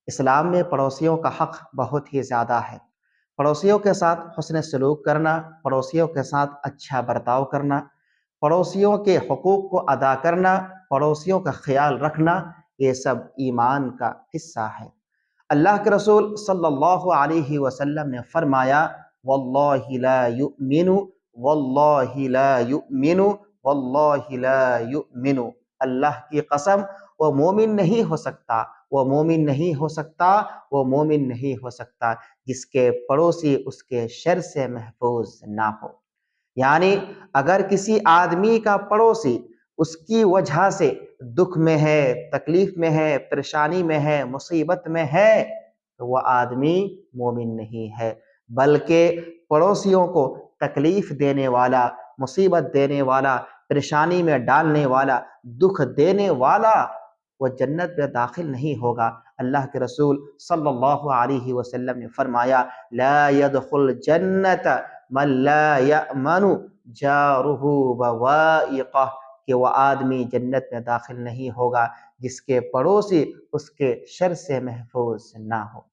اسلام میں پڑوسیوں کا حق بہت ہی زیادہ ہے۔ پڑوسیوں کے ساتھ حسن سلوک کرنا، پڑوسیوں کے ساتھ اچھا برتاؤ کرنا، پڑوسیوں کے حقوق کو ادا کرنا، پڑوسیوں کا خیال رکھنا، یہ سب ایمان کا حصہ ہے۔ اللہ کے رسول صلی اللہ علیہ وسلم نے فرمایا، واللہ لا یؤمن، واللہ لا یؤمن، واللہ لا یؤمن، اللہ کی قسم وہ مومن نہیں ہو سکتا، وہ مومن نہیں ہو سکتا، وہ مومن نہیں ہو سکتا جس کے پڑوسی اس کے شر سے محفوظ نہ ہو۔ یعنی اگر کسی آدمی کا پڑوسی اس کی وجہ سے دکھ میں ہے، تکلیف میں ہے، پریشانی میں ہے، مصیبت میں ہے، تو وہ آدمی مومن نہیں ہے، بلکہ پڑوسیوں کو تکلیف دینے والا، مصیبت دینے والا، پریشانی میں ڈالنے والا، دکھ دینے والا، وہ جنت میں داخل نہیں ہوگا۔ اللہ کے رسول صلی اللہ علیہ وسلم نے فرمایا، لا يدخل جنت من لا یأمن جارہ بوائقہ، کہ وہ آدمی جنت میں داخل نہیں ہوگا جس کے پڑوسی اس کے شر سے محفوظ نہ ہو۔